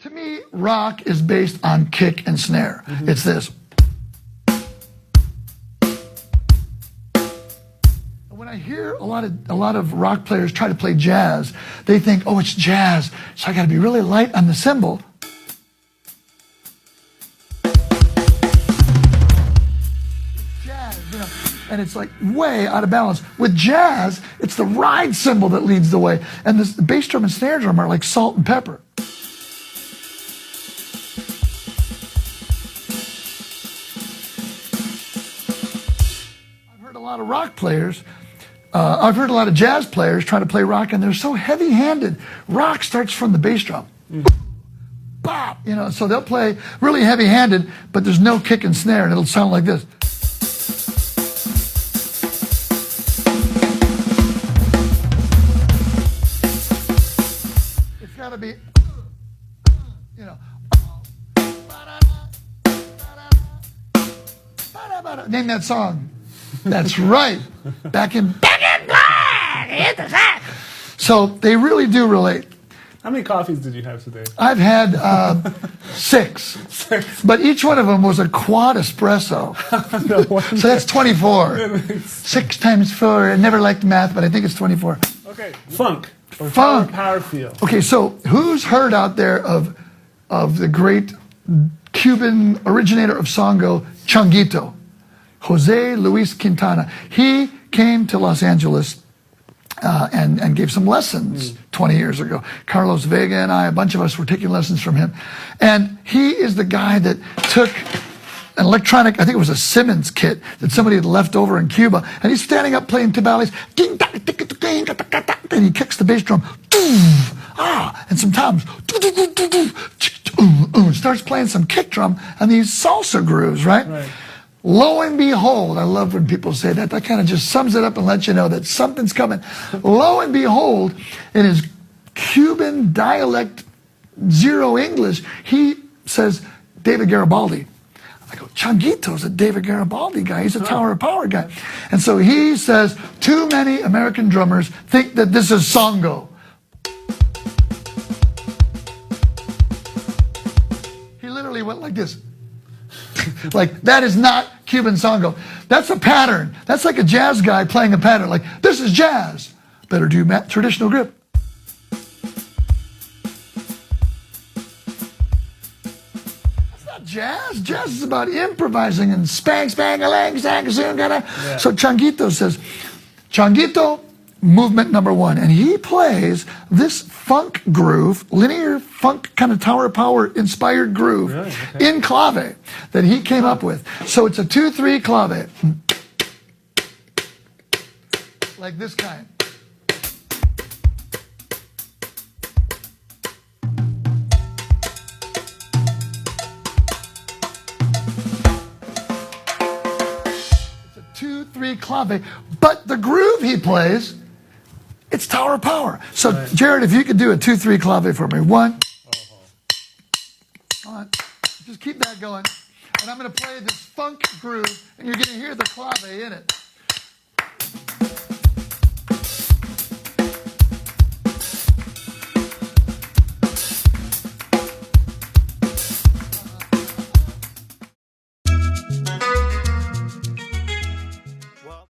To me, rock is based on kick and snare. Mm-hmm. It's this. When I hear a lot of rock players try to play jazz, they think, oh, it's jazz, so I got to be really light on the cymbal. It's jazz, you know, and it's like way out of balance. With jazz, it's the ride cymbal that leads the way, and the bass drum and snare drum are like salt and pepper. I've heard a lot of rock players. I've heard a lot of jazz players trying to play rock, and they're so heavy-handed. Rock starts from the bass drum. Bop! You know, so they'll play really heavy-handed, but there's no kick and snare, and it'll sound like this. It's got to be, you know. Name that song. That's right. Back in black. So they really do relate. How many coffees did you have today? I've had 6. But each one of them was a quad espresso. No so that's 24. 6 times 4. I never liked math, but I think it's 24. Okay, funk. Or Funk. Power feel. Okay, so who's heard out there of the great Cuban originator of Songo, Changuito? Jose Luis Quintana. He came to Los Angeles and gave some lessons 20 years ago. Carlos Vega and I, a bunch of us were taking lessons from him. And he is the guy that took an electronic, I think it was a Simmons kit that somebody had left over in Cuba. And he's standing up playing timbales. And he kicks the bass drum. And some toms. Starts playing some kick drum and these salsa grooves, right? Lo and behold, I love when people say that. That kind of just sums it up and lets you know that something's coming. Lo and behold, in his Cuban dialect, zero English, he says David Garibaldi. I go, Changuito's a David Garibaldi guy. He's a Tower of Power guy. And so he says, too many American drummers think that this is Songo. He literally went like this. Like, that is not Cuban Songo. That's a pattern. That's like a jazz guy playing a pattern. Like, this is jazz. Better do traditional grip. That's not jazz. Jazz is about improvising and spang, spang-a-lang, sang-a-soon, kind of. So Changuito says, Changuito, movement number 1. And he plays this funk groove, linear funk kind of Tower of Power inspired groove in clave that he came up with. So it's a 2-3 clave. Like this kind. It's a 2-3 clave. But the groove he plays, it's Tower of Power. So, Jared, if you could do a 2-3 clave for me. 1. Just keep that going. And I'm going to play this funk groove, and you're going to hear the clave in it.